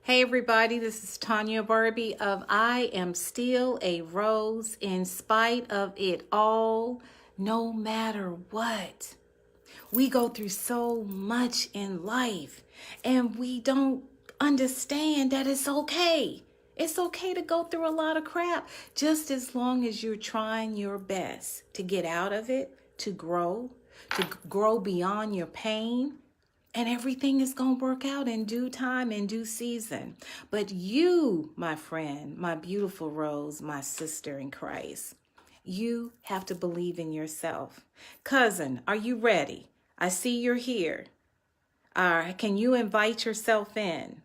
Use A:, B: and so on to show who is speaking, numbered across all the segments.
A: Hey everybody, this is Tanya Barbee of I Am Still a Rose in spite of it all, no matter what. We go through so much in life and we don't understand that it's okay. It's okay to go through a lot of crap just as long as you're trying your best to get out of it, to grow beyond your pain, and everything is going to work out in due time, in due season. But you, my friend, my beautiful Rose, my sister in Christ, you have to believe in yourself. Cousin, are you ready? I see you're here. Can you invite yourself in?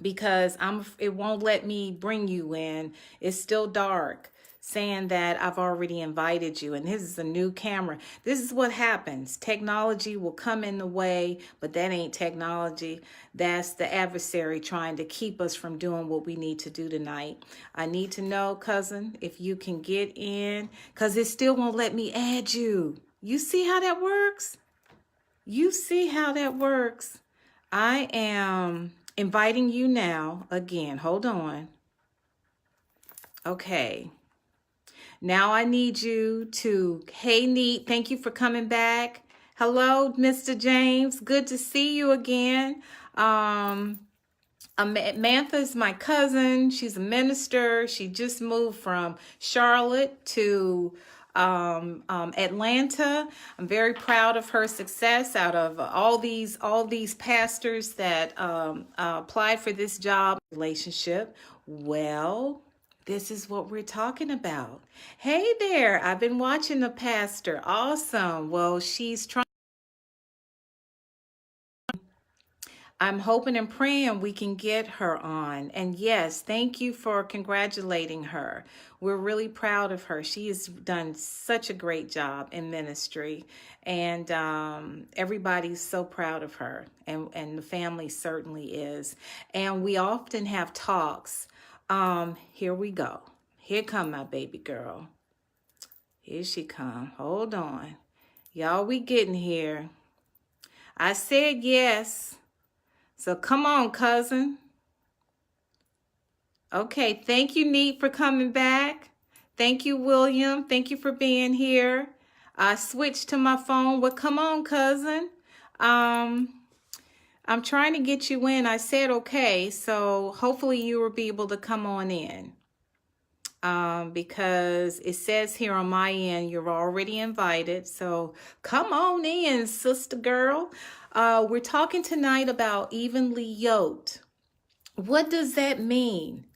A: Because it won't let me bring you in. It's still dark, saying that I've already invited you, and this is a new camera. This is what happens. Technology will come in the way, but that ain't technology. That's the adversary trying to keep us from doing what we need to do tonight. I need to know, cousin, if you can get in, because it still won't let me add you. You see how that works? You see how that works? I am inviting you now again. Hold on. Okay. Now I need you to, hey, Neat, thank you for coming back. Hello, Mr. James. Good to see you again. Amantha is my cousin. She's a minister. She just moved from Charlotte to Atlanta. I'm very proud of her success. Out of all these pastors that applied for this job relationship, well, this is what we're talking about. Hey there, I've been watching the pastor. Awesome. Well, she's trying. I'm hoping and praying we can get her on. And yes, thank you for congratulating her. We're really proud of her. She has done such a great job in ministry. And everybody's so proud of her. And the family certainly is. And we often have talks. Here we go. Here come my baby girl. Here she come. Hold on. Y'all, we getting here. I said yes. So come on, cousin. Okay, thank you, Neat, for coming back. Thank you, William. Thank you for being here. I switched to my phone. Well, come on, cousin. I'm trying to get you in. I said okay, so hopefully you will be able to come on in. Because it says here on my end, you're already invited. So come on in, sister girl. We're talking tonight about evenly yoked. What does that mean?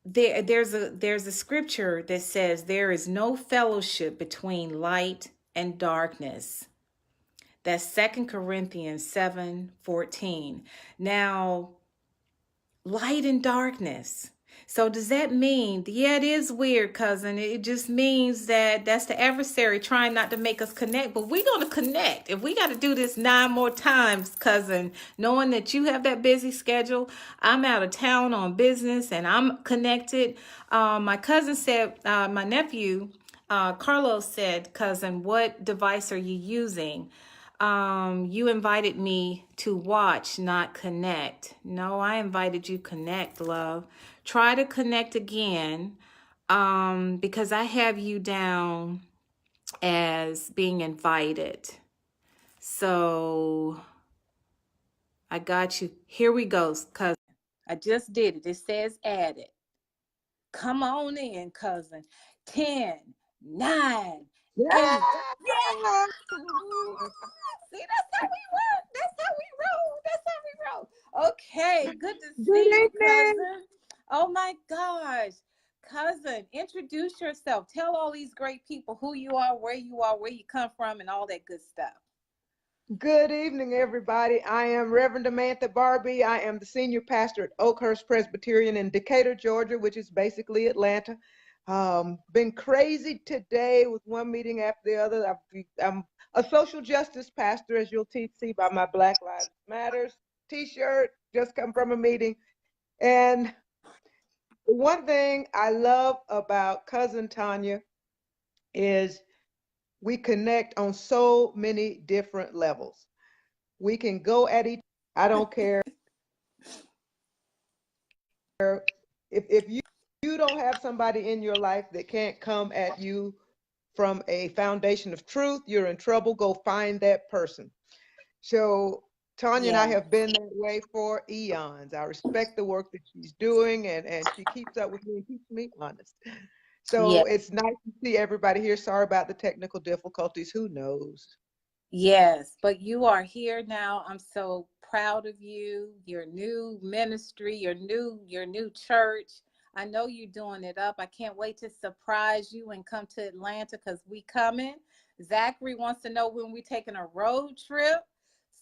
A: There's a scripture that says there is no fellowship between light and darkness. That's 2 Corinthians 7:14. Now, light and darkness. So does that mean, yeah, it is weird, cousin. It just means that that's the adversary trying not to make us connect, but we're going to connect. If we got to do this 9 more times, cousin, knowing that you have that busy schedule, I'm out of town on business and I'm connected. My cousin said, my nephew, Carlos said, cousin, what device are you using? You invited me to watch, not connect. No, I invited you connect, love. Try to connect again, because I have you down as being invited. So I got you. Here we go, cousin. I just did it. It says added. Come on in, cousin. 10, 9, 8.
B: Yeah.
A: Yeah. See, that's how we work. That's how we roll. That's how we roll. Okay, good to
B: Good
A: see you,
B: evening.
A: cousin. Oh my gosh. Cousin, introduce yourself. Tell all these great people who you are, where you come from, and all that good stuff.
B: Good evening, everybody. I am Reverend Amantha Barbee. I am the senior pastor at Oakhurst Presbyterian in Decatur, Georgia, which is basically Atlanta. Been crazy today with one meeting after the other. I'm a social justice pastor, as you'll see by my Black Lives Matters t-shirt, just come from a meeting. And the one thing I love about Cousin Tanya is we connect on so many different levels. We can go at each I don't care if you don't have somebody in your life that can't come at you from a foundation of truth, you're in trouble. Go find that person. So Tanya and I
A: Yeah.
B: have been that way for eons. I respect the work that she's doing, and she keeps up with me and keeps me honest.
A: Yeah.
B: So it's nice to see everybody here. Sorry about the technical difficulties. Who knows?
A: Yes, but you are here now. I'm so proud of you, your new ministry, your new church. I know you're doing it up. I can't wait to surprise you and come to Atlanta because we coming. Zachary wants to know when we taking a road trip.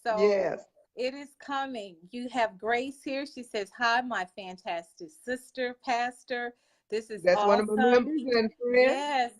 A: So
B: Yes,
A: it is coming. You have Grace here. She says, "Hi, my fantastic sister, Pastor. This is
B: that's one of my
A: awesome."
B: members and friends.
A: Yes,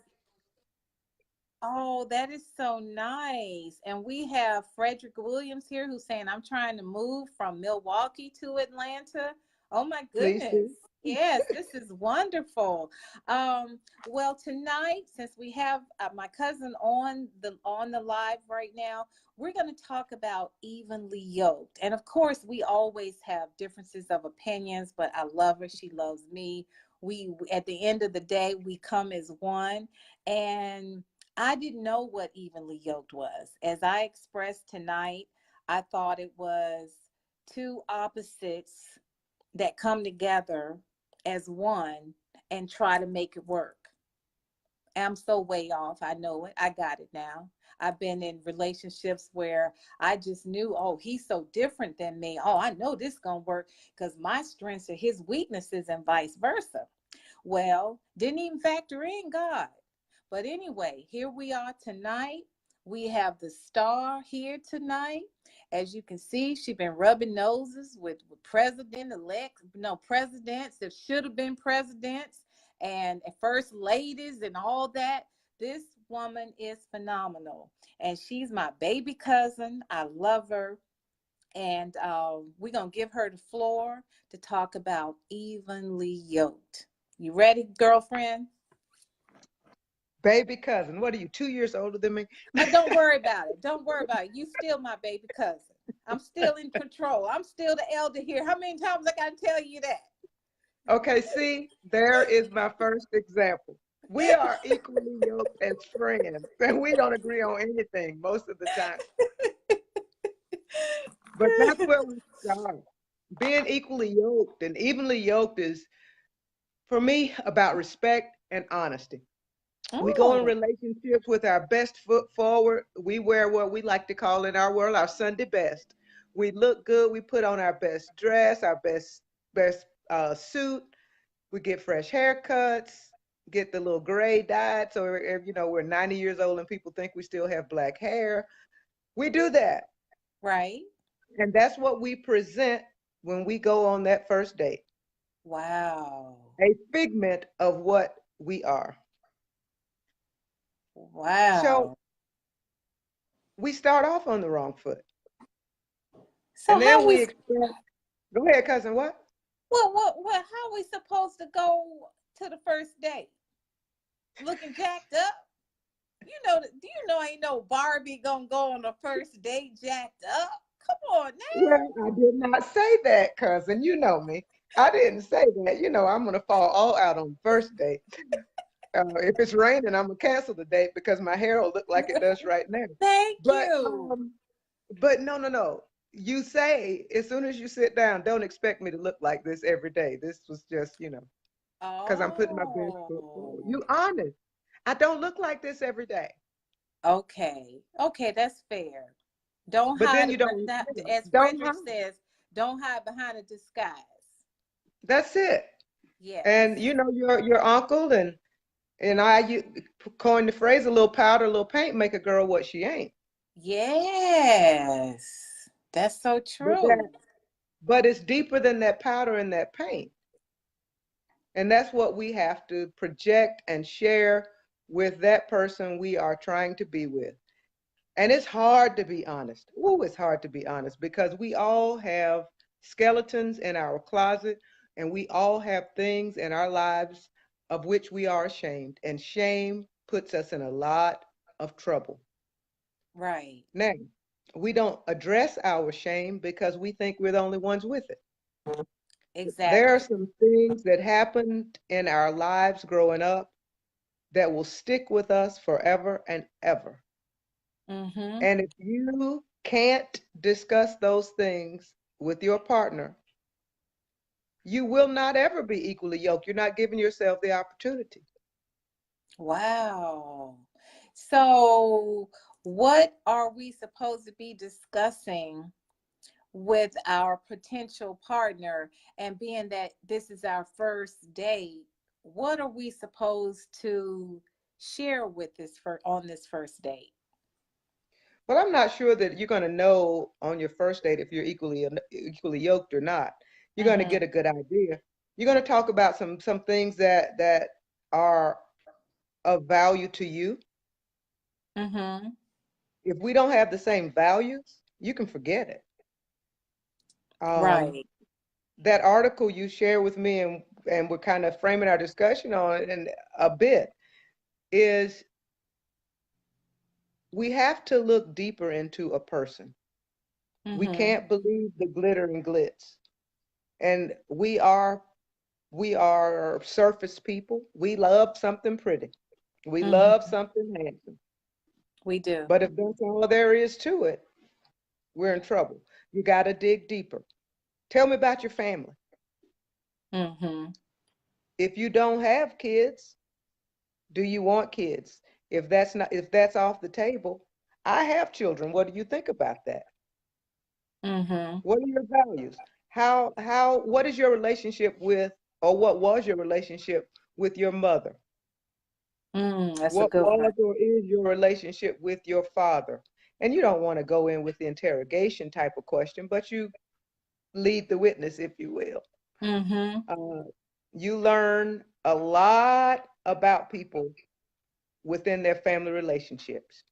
A: oh, that is so nice. And we have Frederick Williams here who's saying, I'm trying to move from Milwaukee to Atlanta. Oh my
B: Please
A: goodness.
B: do.
A: Yes, this is wonderful. Um, well, tonight, since we have my cousin on the live right now, we're going to talk about evenly yoked. And of course, we always have differences of opinions, but I love her. She loves me. We at the end of the day, we come as one. And I didn't know what evenly yoked was. As I expressed tonight, I thought it was two opposites that come together as one and try to make it work. I'm so way off. I know it. I got it now. I've been in relationships where I just knew, oh, he's so different than me. Oh, I know this gonna work because my strengths are his weaknesses and vice versa. Well, didn't even factor in God. But anyway, here we are tonight. We have the star here tonight. As you can see, she's been rubbing noses with president-elect, no, presidents that should have been presidents and first ladies and all that. This woman is phenomenal. And she's my baby cousin. I love her. And we're going to give her the floor to talk about evenly yoked. You ready, girlfriend?
B: Baby cousin. What are you, 2 years older than me?
A: Don't worry about it. Don't worry about it. You still my baby cousin. I'm still in control. I'm still the elder here. How many times I got to tell you that?
B: Okay, see, there is my first example. We are equally yoked as friends, and we don't agree on anything most of the time. But that's where we start. Being equally yoked and evenly yoked is, for me, about respect and honesty. We go in
A: Oh,
B: relationships with our best foot forward. We wear what we like to call in our world our Sunday best. We look good. We put on our best dress, our best suit. We get fresh haircuts, get the little gray dyed. So we're 90 years old and people think we still have black hair. We do that,
A: right.
B: and that's what we present when we go on that first date.
A: Wow.
B: A figment of what we are. So
A: Wow.
B: we start off on the wrong foot.
A: So
B: And then
A: how we
B: we expect, go ahead, cousin, what?
A: how we supposed to go to the first date? Looking jacked up? Do you know ain't no Barbie gonna go on the first date jacked up? Come on now.
B: Well, I did not say that, cousin. You know me. I didn't say that. I'm going to fall all out on the first date. If it's raining, I'm going to cancel the date because my hair will look like it does right now.
A: Thank
B: But,
A: you.
B: um, but no, no, no. You say as soon as you sit down, don't expect me to look like this every day. This was just, because I'm putting my best foot forward.
A: Oh.
B: You honest. I don't look like this every day.
A: Okay. Okay, that's fair. Don't
B: But then
A: hide
B: you don't,
A: that,
B: yeah,
A: as
B: don't
A: Frederick
B: hide.
A: says, don't hide behind a disguise.
B: That's it. And
A: Yes.
B: your uncle and I coined the phrase, a little powder, a little paint make a girl what she ain't.
A: Yes. That's so
B: But that
A: true.
B: but it's deeper than that powder and that paint. And that's what we have to project and share with that person we are trying to be with. And it's hard to be honest. Ooh, it's hard to be honest because we all have skeletons in our closet and we all have things in our lives of which we are ashamed. And shame puts us in a lot of trouble.
A: Right.
B: Now, we don't address our shame because we think we're the only ones with it. There are
A: Exactly.
B: some things that happened in our lives growing up that will stick with us forever and ever.
A: Mm-hmm.
B: And if you can't discuss those things with your partner, you will not ever be equally yoked. You're not giving yourself the opportunity.
A: Wow. So, what are we supposed to be discussing with our potential partner? And being that this is our first date, what are we supposed to share with this for on this first date?
B: But I'm not sure that you're going to know on your first date if you're equally yoked or not. You're going to
A: Mm-hmm.
B: get a good idea. You're going to talk about some things that are of value to you.
A: Mm-hmm.
B: If we don't have the same values, you can forget it. Um,
A: Right.
B: that article you share with me, and we're kind of framing our discussion on it and a bit, is we have to look deeper into a person. We
A: Mm-hmm.
B: can't believe the glitter and glitz. And we are surface people. We love something pretty. We love
A: Mm-hmm.
B: something handsome.
A: We do.
B: But if that's all there is to it, we're in trouble. You got to dig deeper. Tell me about your family.
A: Mm-hmm.
B: If you don't have kids, do you want kids? If that's off the table, I have children. What do you think about that?
A: Mm-hmm.
B: What are your values? What is your relationship with, or what was your relationship with your mother?
A: That's a
B: What
A: good one.
B: was or is your relationship with your father? And you don't want to go in with the interrogation type of question, but you lead the witness, if you will.
A: Mm-hmm.
B: Uh, you learn a lot about people within their family relationships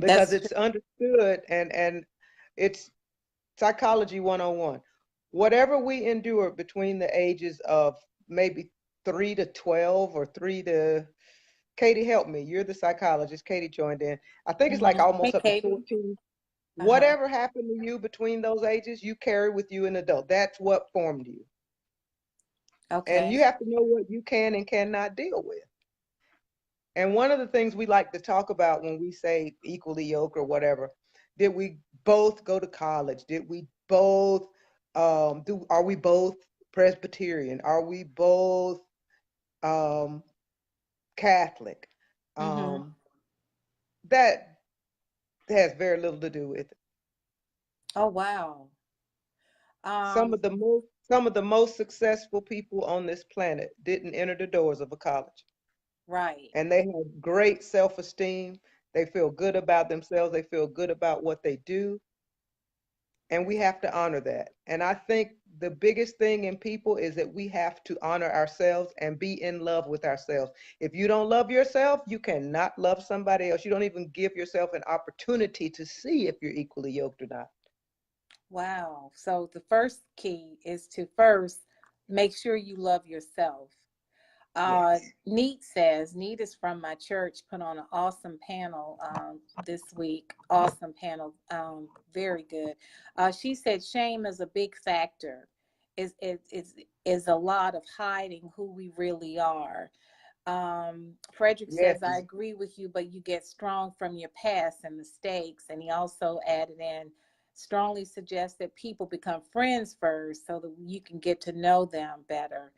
B: because
A: That's true.
B: it's understood, and it's psychology 101. Whatever we endure between the ages of maybe 3 to 12 or 3 to, Katie, help me. You're the psychologist. Katie joined in. I think it's like
A: Mm-hmm. Hey,
B: almost up to
A: Katie.
B: 14.
A: Uh-huh.
B: Whatever happened to you between those ages, you carry with you an adult. That's what formed you. And
A: Okay.
B: you have to know what you can and cannot deal with. And one of the things we like to talk about when we say equally yoked or whatever, did we both go to college? Did we both are we both Presbyterian? Are we both um, Catholic?
A: Mm-hmm.
B: Um, that has very little to do with it.
A: Oh, wow.
B: Some
A: Um,
B: of the most successful people on this planet didn't enter the doors of a college.
A: right.
B: And they have great self-esteem. They feel good about themselves. They feel good about what they do. And we have to honor that. And I think the biggest thing in people is that we have to honor ourselves and be in love with ourselves. If you don't love yourself, you cannot love somebody else. You don't even give yourself an opportunity to see if you're equally yoked or not.
A: Wow. So the first key is to first make sure you love yourself.
B: Yes.
A: Neat says, Neat is from my church, put on an awesome panel this week. Awesome panel. Very good. She said shame is a big factor. Is a lot of hiding who we really are. Frederick
B: Yes.
A: says, I agree with you, but you get strong from your past and mistakes. And he also added in, strongly suggests that people become friends first so that you can get to know them better.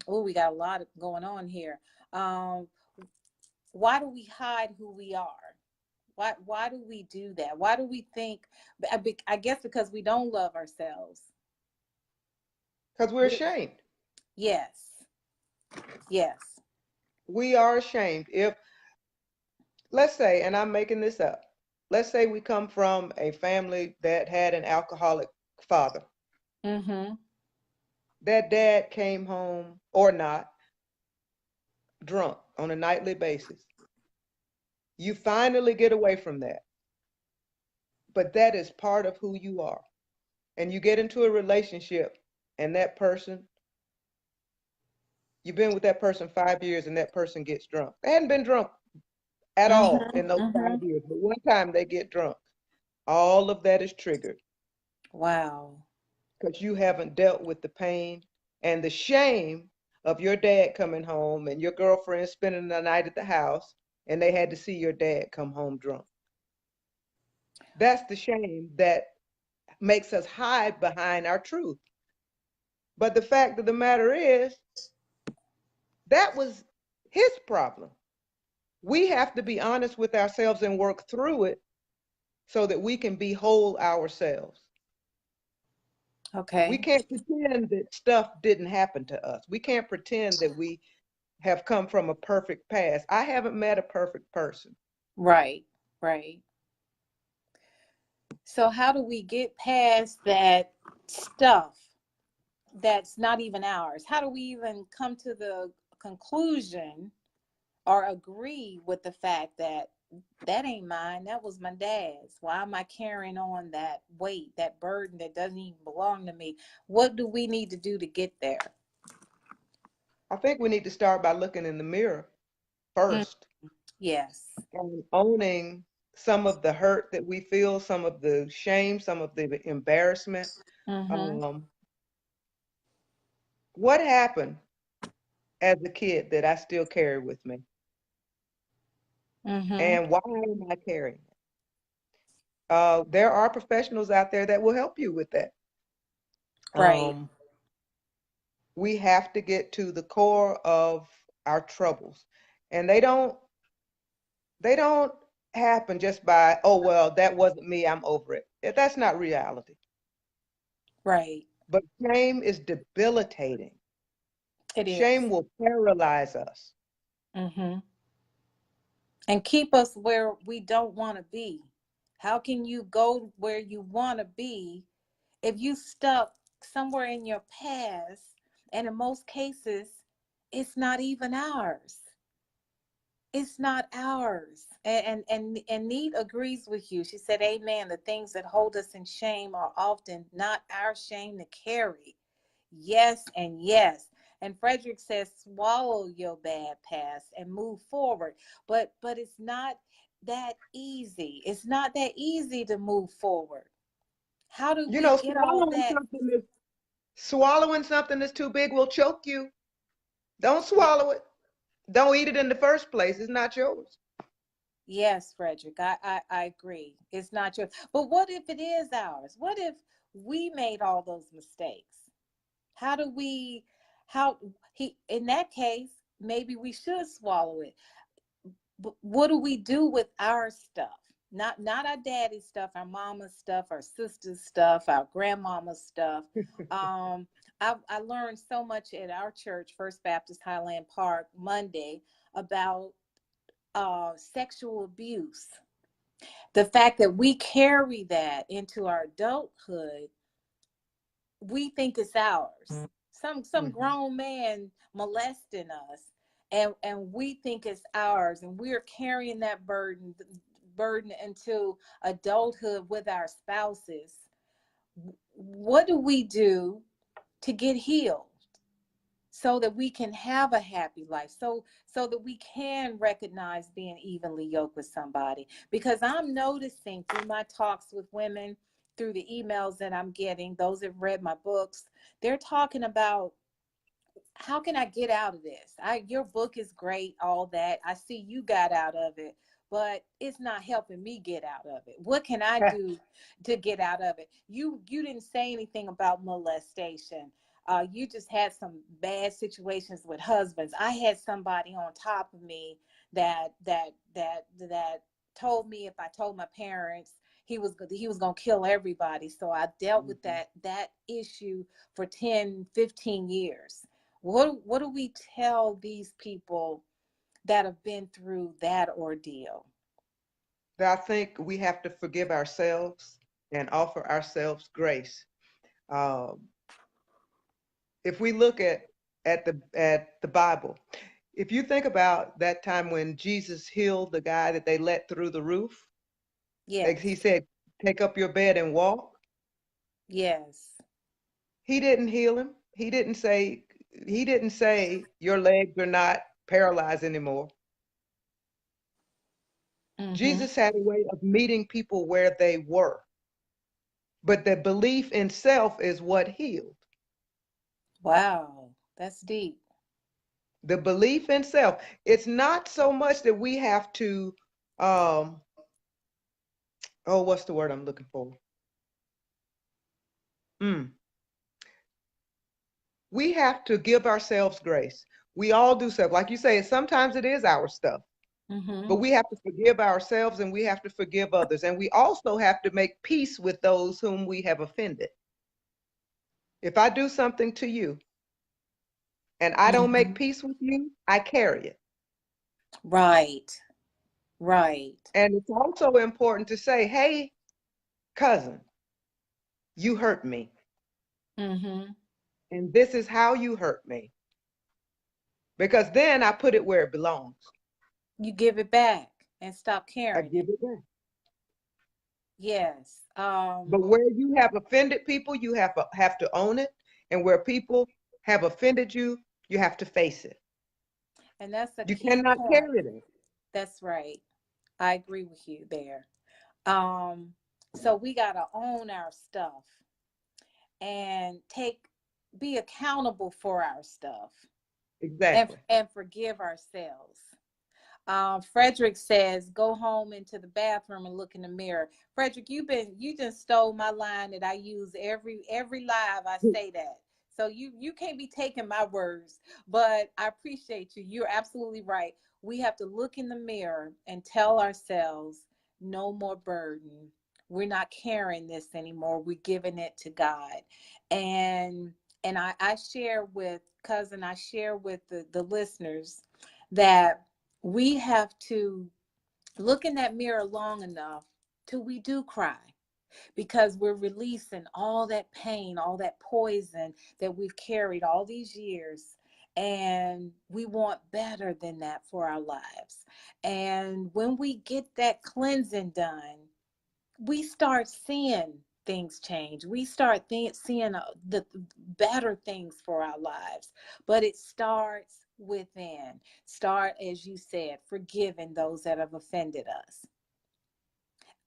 A: Oh, we got a lot going on here. Um, why do we hide who we are? Why do we do that? Why do we think? I guess because we don't love ourselves.
B: Because we're
A: We,
B: ashamed.
A: yes, yes.
B: We are ashamed. If, let's say, and I'm making this up, let's say we come from a family that had an alcoholic father.
A: Mm-hmm.
B: That dad came home or not drunk on a nightly basis. You finally get away from that, but that is part of who you are. And you get into a relationship, and that person, you've been with that person 5 years, and that person gets drunk. They hadn't been drunk at all
A: Mm-hmm.
B: in those
A: Mm-hmm.
B: 5 years. But one time they get drunk, all of that is triggered
A: Wow.
B: because you haven't dealt with the pain and the shame of your dad coming home and your girlfriend spending the night at the house and they had to see your dad come home drunk. That's the shame that makes us hide behind our truth. But the fact of the matter is, that was his problem. We have to be honest with ourselves and work through it so that we can be whole ourselves. We
A: Okay.
B: can't pretend that stuff didn't happen to us. We can't pretend that we have come from a perfect past. I haven't met a perfect person.
A: Right. Right. So how do we get past that stuff that's not even ours? How do we even come to the conclusion or agree with the fact that that ain't mine, that was my dad's? Why am I carrying on that weight, that burden that doesn't even belong to me? What do we need to do to get there?
B: I think we need to start by looking in the mirror
A: Mm,
B: first
A: yes.
B: and owning some of the hurt that we feel, some of the shame, some of the embarrassment.
A: Mm-hmm.
B: Um, what happened as a kid that I still carry with me?
A: Mm-hmm.
B: And why am I carrying it? There are professionals out there that will help you with that.
A: Right.
B: Um, we have to get to the core of our troubles, and they don't happen just by, oh well, that wasn't me, I'm over it. That's not reality.
A: Right.
B: But shame is debilitating.
A: It
B: Shame
A: is.
B: will paralyze us.
A: Mm-hmm. And keep us where we don't want to be. How can you go where you want to be if you stuck somewhere in your past? And in most cases, it's not even ours. It's not ours. And Neat agrees with you. She said, amen. The things that hold us in shame are often not our shame to carry. Yes and yes. And Frederick says, swallow your bad past and move forward. But it's not that easy. It's not that easy to move forward. How do
B: You
A: we
B: know,
A: get all that?
B: swallowing something that's too big will choke you. Don't swallow it. Don't eat it in the first place. It's not yours.
A: Yes, Frederick, I agree. It's not yours. But what if it is ours? What if we made all those mistakes? How do we, how, he, in that case, maybe we should swallow it. But what do we do with our stuff? Not our daddy's stuff, our mama's stuff, our sister's stuff, our grandmama's stuff. Um, I learned so much at our church, First Baptist Highland Park, Monday, about sexual abuse. The fact that we carry that into our adulthood, we think it's ours. Some
B: Mhm.
A: grown man molesting us, and we think it's ours, and we're carrying that burden into adulthood with our spouses. What do we do to get healed so that we can have a happy life, so that we can recognize being evenly yoked with somebody? Because I'm noticing through my talks with women, through the emails that I'm getting, those that read my books, they're talking about, how can I get out of this? Your book is great, all that. I see you got out of it, but it's not helping me get out of it. What can I do to get out of it? You didn't say anything about molestation. You just had some bad situations with husbands. I had somebody on top of me that told me if I told my parents, he was going to kill everybody. So I dealt with
B: Mhm.
A: that issue for 10, 15 years. What do we tell these people that have been through that ordeal?
B: I think we have to forgive ourselves and offer ourselves grace. Um, if we look at the Bible, if you think about that time when Jesus healed the guy that they let through the roof, like he
A: Yes.
B: said, "Take up your bed and walk."
A: Yes.
B: He didn't heal him. He didn't say your legs are not paralyzed anymore.
A: Mm-hmm.
B: Jesus had a way of meeting people where they were, but the belief in self is what healed.
A: Wow, that's deep.
B: The belief in self. It's not so much that we have to, um, oh, what's the word I'm looking for? Mm. We have to give ourselves grace. We all do stuff. Like you say, sometimes it is our stuff,
A: Mm-hmm.
B: but we have to forgive ourselves and we have to forgive others. And we also have to make peace with those whom we have offended. If I do something to you and I don't
A: Mm-hmm.
B: make peace with you, I carry it.
A: Right. Right.
B: And it's also important to say, hey, cousin, you hurt me.
A: Mm-hmm.
B: And this is how you hurt me. Because then I put it where it belongs.
A: You give it back and stop
B: I
A: carrying
B: give
A: it.
B: it back.
A: Yes.
B: But where you have offended people, you have to own it. And where people have offended you, you have to face it.
A: And that's a
B: You
A: key
B: cannot
A: point.
B: carry it.
A: That's right. I agree with you there. So we gotta own our stuff and be accountable for our stuff
B: Exactly.
A: and forgive ourselves. Frederick says, "Go home into the bathroom and look in the mirror." Frederick, you just stole my line that I use every live. I say that, so you can't be taking my words. But I appreciate you. You're absolutely right. We have to look in the mirror and tell ourselves, "No more burden. We're not carrying this anymore. We're giving it to God." And I share with cousin. I share with the listeners that we have to look in that mirror long enough till we do cry, because we're releasing all that pain, all that poison that we've carried all these years. And we want better than that for our lives. And when we get that cleansing done, we start seeing things change. We start seeing the better things for our lives. But it starts within. Start, as you said, forgiving those that have offended us.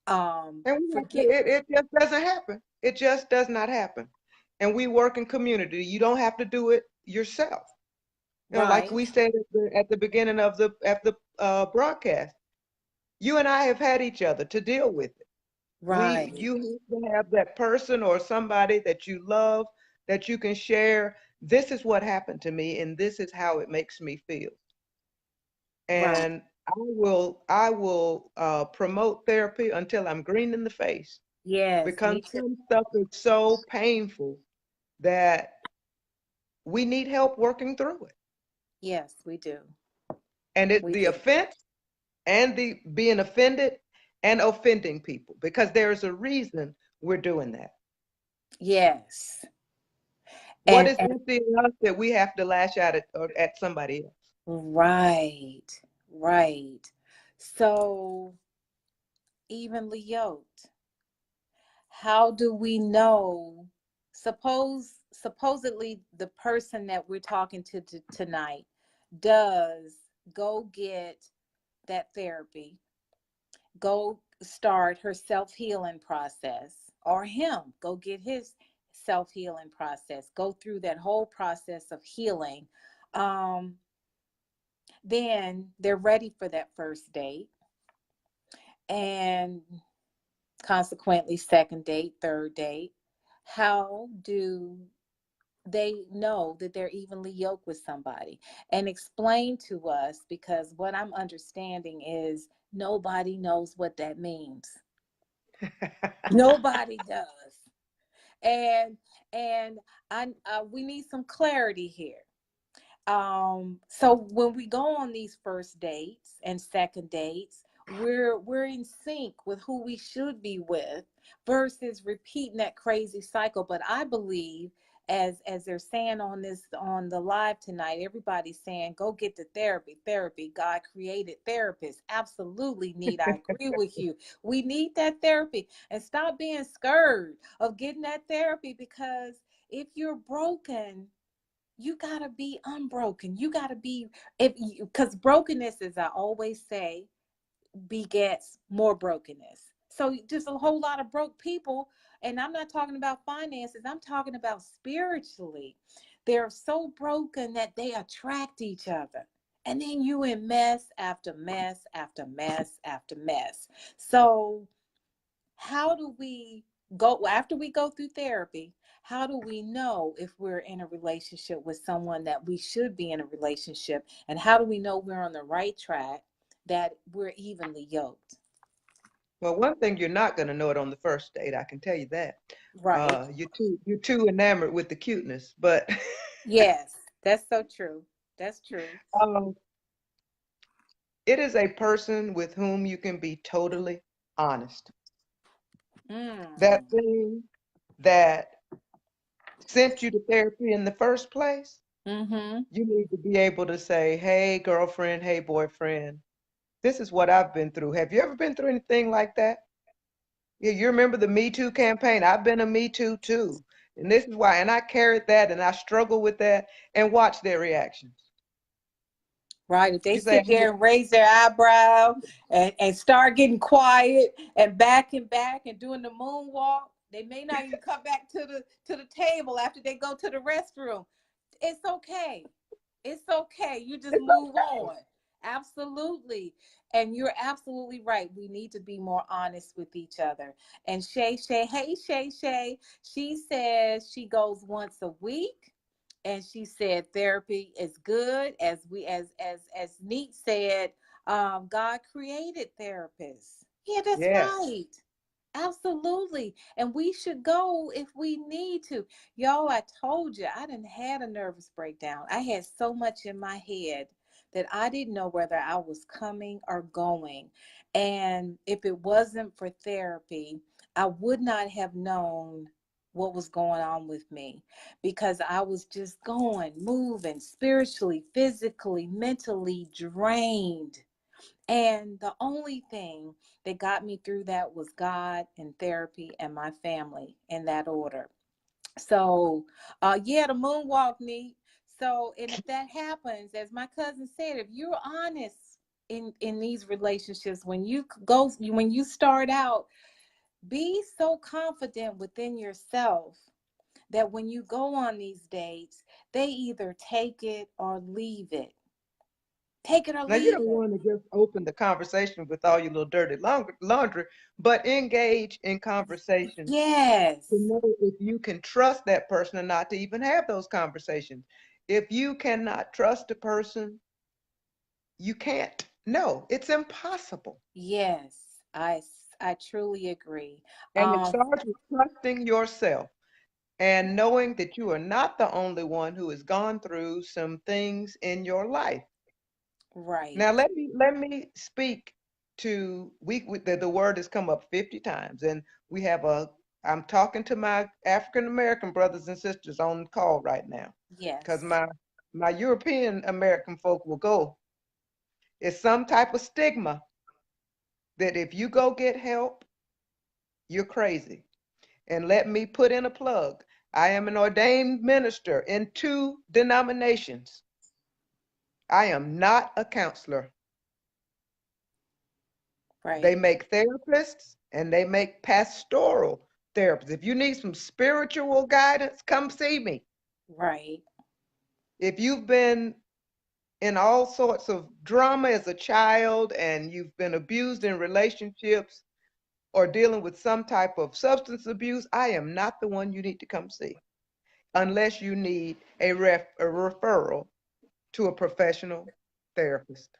B: And we have to,
A: Forget.
B: it just doesn't happen. It just does not happen. And we work in community. You don't have to do it yourself. You know, like
A: Right,
B: we said at the beginning of the broadcast, you and I have had each other to deal with it.
A: right,
B: You have to have that person or somebody that you love that you can share. This is what happened to me, and this is how it makes me feel.
A: right.
B: And I will promote therapy until I'm green in the face
A: Yes,
B: because
A: me too.
B: some stuff is so painful that we need help working through it.
A: Yes, we do.
B: And it's
A: We
B: the
A: do.
B: offense and the being offended and offending people because there's a reason we're doing that.
A: Yes.
B: What
A: And
B: is empty in us that we have to lash out at somebody else?
A: right, right. So evenly yoked. How do we know? Supposedly the person that we're talking to tonight does go get that therapy, go start her self-healing process, or him go get his self-healing process, go through that whole process of healing. um then they're ready for that first date, and consequently second date, third date. How do they know that they're evenly yoked with somebody? And explain to us, because what I'm understanding is nobody knows what that means. Nobody does. And we need some clarity here. So when we go on these first dates and second dates, we're in sync with who we should be with, versus repeating that crazy cycle. But I believe, as they're saying on the live tonight, everybody's saying go get the therapy. God created therapists. Absolutely need. I agree with you. We need that therapy, and stop being scared of getting that therapy, because if you're broken, you gotta be unbroken. You gotta be, if you, because brokenness, as I always say, begets more brokenness. So just a whole lot of broke people, and I'm not talking about finances, I'm talking about spiritually. They're so broken that they attract each other. And then you in mess after mess after mess after mess. So how do we go after we go through therapy? How do we know if we're in a relationship with someone that we should be in a relationship? And how do we know we're on the right track, that we're evenly yoked?
B: Well, one thing you're not going to know it on the first date, I can tell you that.
A: Right.
B: You're too enamored with the cuteness, but
A: Yes, that's so true. That's true.
B: um, it is a person with whom you can be totally honest. That
A: Mm.
B: thing that sent you to therapy in the first place,
A: Mm-hmm.
B: you need to be able to say, hey, girlfriend, hey, boyfriend, this is what I've been through. Have you ever been through anything like that? Yeah, you remember the Me Too campaign? I've been a Me Too too. And this is why, and I carried that and I struggle with that and watch their reactions.
A: Right. If they
B: You say,
A: sit there and raise their eyebrow and start getting quiet and back and doing the moonwalk, they may not even come back to the table after they go to the restroom. It's okay. It's okay. You just
B: it's
A: move
B: okay.
A: on. Absolutely. And you're absolutely right. We need to be more honest with each other. And Shay, she says she goes once a week. And she said therapy is good. As Neat said, God created therapists. Yeah, that's
B: Yes.
A: right. Absolutely. And we should go if we need to. Y'all, I told you, I didn't had a nervous breakdown. I had so much in my head that I didn't know whether I was coming or going. And if it wasn't for therapy, I would not have known what was going on with me, because I was just going, moving spiritually, physically, mentally drained. And the only thing that got me through that was God and therapy and my family, in that order. So, yeah, the moonwalk, Neat. So, and if that happens, as my cousin said, if you're honest in these relationships, when you start out, be so confident within yourself that when you go on these dates, they either take it or leave it. Take it or
B: Now, you
A: leave
B: don't
A: it.
B: want to just open the conversation with all your little dirty laundry, but engage in conversation to
A: Yes.
B: know if you can trust that person or not to even have those conversations. If you cannot trust a person, you can't. No, it's impossible.
A: Yes. I truly agree.
B: And it
A: Um,
B: starts with trusting yourself and knowing that you are not the only one who has gone through some things in your life. Now
A: right.
B: let me speak to the word has come up 50 times, and we have a I'm talking to my African American brothers and sisters on the call right now, because
A: Yes.
B: my European American folk will go. It's some type of stigma that if you go get help, you're crazy. And let me put in a plug. I am an ordained minister in two denominations. I am not a counselor. They
A: Right.
B: make therapists and they make pastoral therapists. If you need some spiritual guidance, come see me.
A: Right.
B: If you've been in all sorts of drama as a child and you've been abused in relationships or dealing with some type of substance abuse, I am not the one you need to come see unless you need a referral to a professional therapist.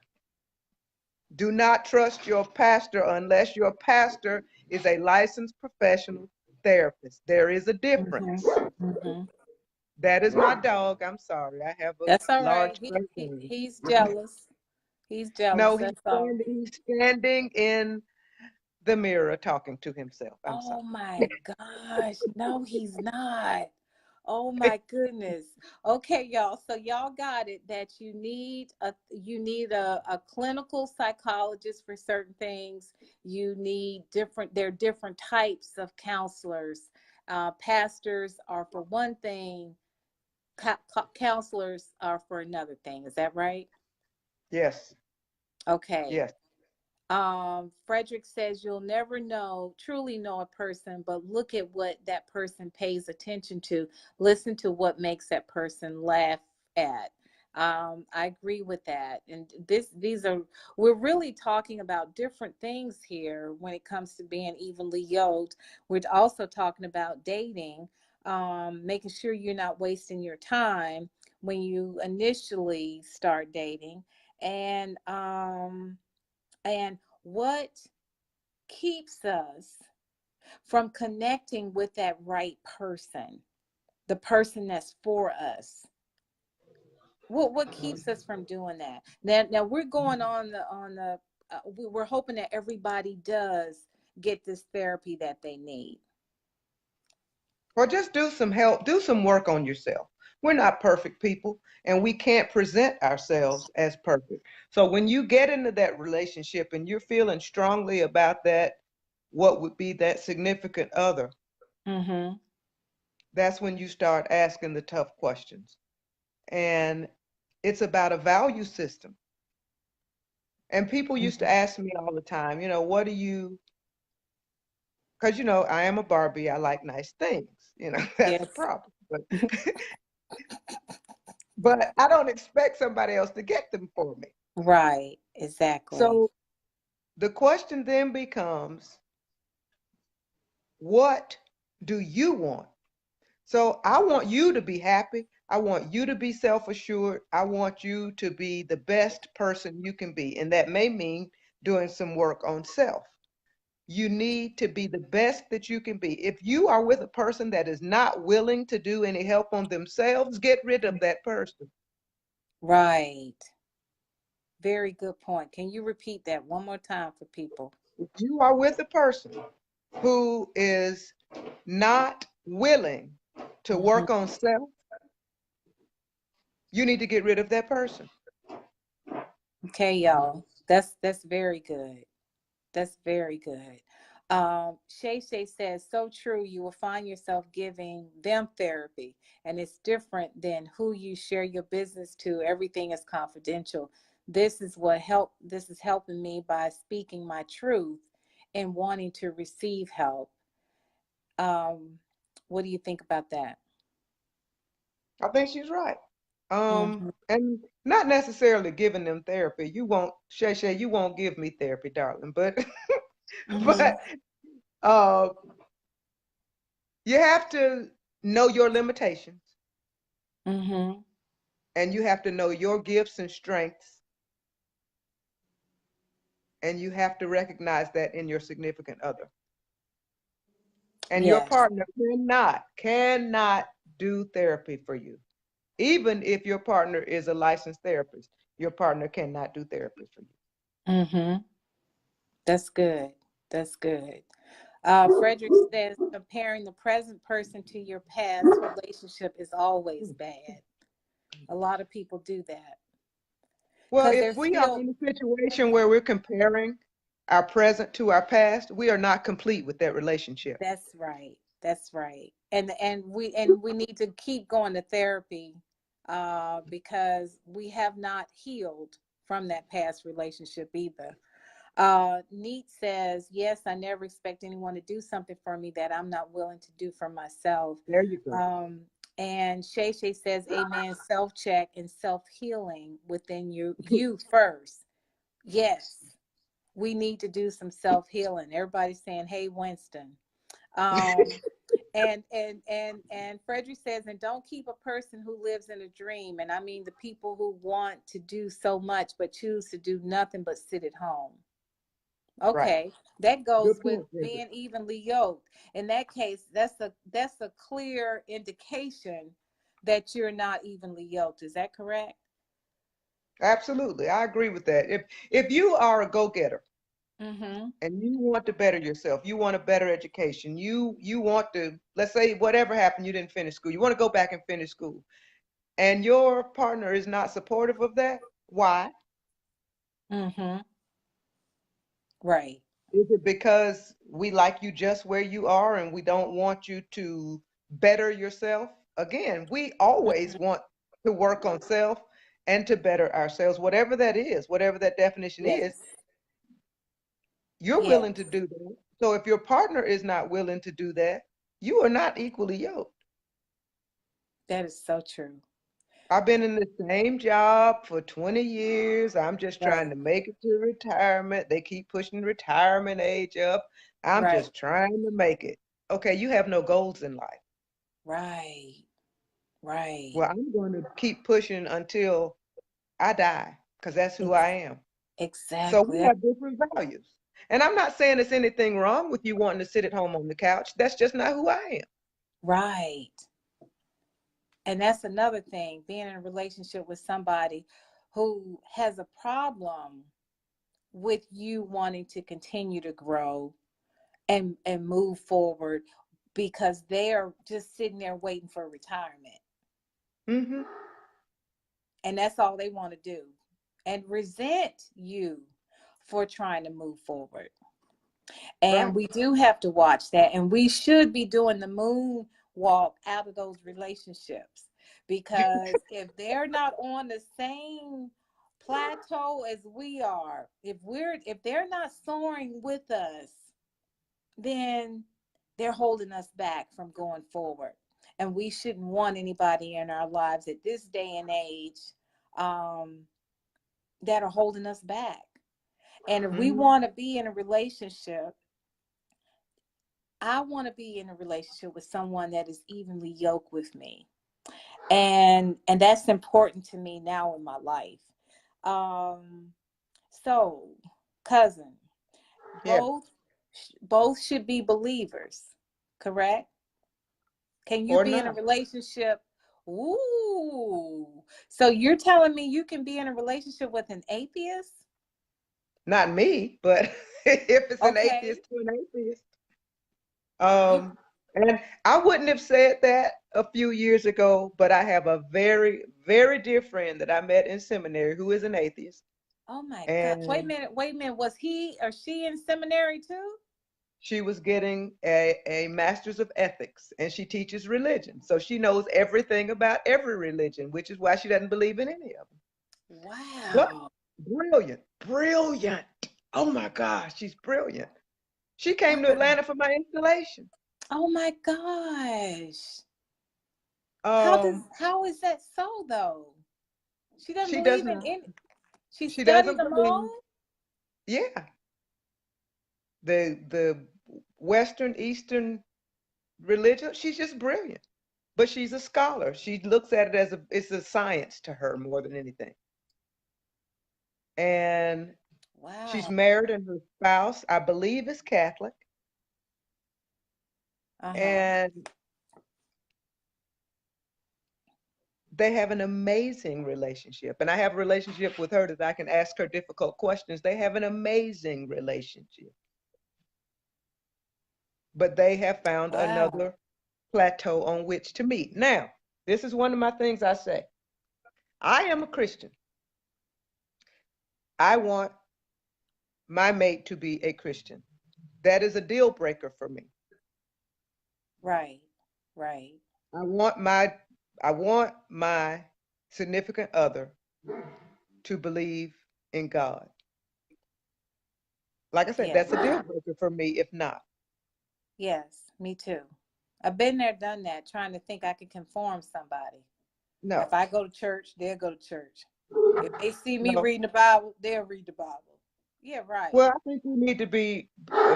B: Do not trust your pastor unless your pastor is a licensed professional therapist. There is a difference.
A: Mm-hmm. Mm-hmm.
B: That is my dog. I'm sorry. I have a
A: That's all right.
B: large Great Dane.
A: He's jealous. He's jealous.
B: No,
A: That's all.
B: he's standing in the mirror talking to himself. I'm
A: Oh
B: sorry.
A: my gosh. No, he's not. Oh my goodness. Okay, y'all. So y'all got it, that you need a clinical psychologist for certain things. You need there are different types of counselors. Pastors are for one thing, counselors are for another thing. Is that right?
B: Yes,
A: Okay.
B: yes.
A: Frederick says you'll never truly know a person, but look at what that person pays attention to. Listen to what makes that person laugh at. I agree with that. And we're really talking about different things here when it comes to being evenly yoked. We're also talking about dating, making sure you're not wasting your time when you initially start dating. And what keeps us from connecting with that right person, the person that's for us? What keeps us from doing that? Now we're going we're hoping that everybody does get this therapy that they need.
B: Or just do some help, do some work on yourself. We're not perfect people, and we can't present ourselves as perfect. So when you get into that relationship and you're feeling strongly about that, what would be that significant other,
A: Mm-hmm.
B: that's when you start asking the tough questions. And it's about a value system. And people used to
A: Mm-hmm.
B: ask me all the time, what do you, because, I am a Barbie, I like nice things, that's the
A: Yes.
B: problem. But I don't expect somebody else to get them for me.
A: Right. Exactly.
B: So the question then becomes, what do you want? So I want you to be happy. I want you to be self-assured. I want you to be the best person you can be. And that may mean doing some work on self. You need to be the best that you can be. If you are with a person that is not willing to do any help on themselves, get rid of that person.
A: Right. Very good point. Can you repeat that one more time for people?
B: If you are with a person who is not willing to
A: Mm-hmm.
B: work on self, you need to get rid of that person.
A: Okay, y'all. That's very good. That's very good. Shay Shay says, so true. You will find yourself giving them therapy, and it's different than who you share your business to. Everything is confidential. This is helping me by speaking my truth and wanting to receive help. Um, what do you think about that?
B: I think she's right.
A: Mm-hmm.
B: And not necessarily giving them therapy. You won't, Shay Shay, you won't give me therapy, darling. But
A: Mm-hmm.
B: but uh, you have to know your limitations,
A: Mm-hmm.
B: and you have to know your gifts and strengths, and you have to recognize that in your significant other. And your
A: Yes.
B: partner cannot do therapy for you. Even if your partner is a licensed therapist, your partner cannot do therapy for
A: Mm-hmm. That's good. That's good. Frederick says comparing the present person to your past relationship is always
B: you.
A: bad. A lot of people do that
B: Well,
A: because
B: if
A: they're
B: we are
A: still.
B: in a situation where we're comparing our present to our past, we are not complete with that relationship.
A: That's right. That's right. And we need to keep going to therapy because we have not healed from that past relationship either. Neat says, yes, I never expect anyone to do something for me that I'm not willing to do for myself.
B: There you go.
A: Um, and Shay Shay says, amen, self check and self healing within you first. Yes, we need to do some self healing. Everybody's saying, hey, Winston. Um, and Frederick says, and don't keep a person who lives in a dream. And I mean the people who want to do so much but choose to do nothing but sit at home.
B: Right.
A: Okay, that goes
B: Good
A: with
B: point, Bridget.
A: being evenly yoked. In that case, that's a clear indication that you're not evenly yoked. Is that correct?
B: Absolutely. I agree with that. If you are a go-getter
A: Mm-hmm.
B: and you want to better yourself, you want a better education, you want to, let's say whatever happened, you didn't finish school. You want to go back and finish school. And your partner is not supportive of that, why?
A: Mm-hmm. Right.
B: Is it because we like you just where you are and we don't want you to better yourself? Again, we always
A: Mm-hmm.
B: want to work on self and to better ourselves, whatever that is, whatever that definition is.
A: Yes.
B: You're willing to
A: Yes,
B: do that. So if your partner is not willing to do that, you are not equally yoked.
A: that is so true.
B: I've been in the same job for 20 years. I'm just trying
A: Right,
B: to make it to retirement. They keep pushing retirement age up. I'm
A: right,
B: just trying to make it. Okay, you have no goals in life.
A: right, right.
B: Well, I'm going to keep pushing until I die because that's who I
A: Ex-
B: am. So we
A: exactly.
B: have different values. And I'm not saying there's anything wrong with you wanting to sit at home on the couch. That's just not who I am.
A: Right. And that's another thing, being in a relationship with somebody who has a problem with you wanting to continue to grow and move forward because they're just sitting there waiting for retirement.
B: Hmm.
A: And that's all they want to do. And resent you for trying to move forward. And
B: Right.
A: we do have to watch that. And we should be doing the moon walk out of those relationships. Because if they're not on the same plateau as we are, if they're not soaring with us, then they're holding us back from going forward. And we shouldn't want anybody in our lives at this day and age um, that are holding us back. And if we
B: Hmm.
A: want to be in a relationship, I want to be in a relationship with someone that is evenly yoked with me. And that's important to me now in my life. Um so, cousin,
B: Yeah.
A: both should be believers, correct? Can you
B: Or
A: be in a
B: not.
A: relationship? Ooh. So you're telling me you can be in a relationship with an atheist?
B: Not me, but if it's an
A: Okay.
B: atheist to an atheist.
A: You
B: Um, and I wouldn't have said that a few years ago, but I have a very, very dear friend that I met in seminary who is an atheist.
A: Oh my God. Wait a
B: And
A: minute. Wait a minute. Was he or she in seminary too?
B: she was getting a master's of ethics and she teaches religion. So she knows everything about every religion, which is why she doesn't believe in any of them. But
A: Wow.
B: brilliant, brilliant. Oh my gosh, she's brilliant. She came to
A: Wow.
B: Atlanta for my installation.
A: Oh my gosh.
B: Um,
A: How is that so though? She doesn't
B: she does
A: believe in
B: not.
A: any, she
B: She
A: studied
B: doesn't
A: them
B: believe.
A: all?
B: Yeah, the Western Eastern religion. She's just brilliant, but she's a scholar. She looks at it as it's a science to her more than anything. And she's
A: Wow.
B: married, and her spouse, I believe, is Catholic.
A: Uh-huh.
B: And they have an amazing relationship. And I have a relationship with her that I can ask her difficult questions. They have an amazing relationship. But they have found
A: Wow.
B: another plateau on which to meet. Now, this is one of my things I say. I am a Christian. I want my mate to be a Christian. That is a deal breaker for me.
A: Right. Right.
B: I want my I want my significant other to believe in God. Like I said,
A: Yes.
B: that's a deal breaker for me if not.
A: Yes. Me too. I've been there, done that, trying to think I could conform somebody.
B: No.
A: If I go to church, they'll go to church. If they see me
B: No.
A: reading the Bible, they'll read the Bible. Yeah, right.
B: Well, I think we need to be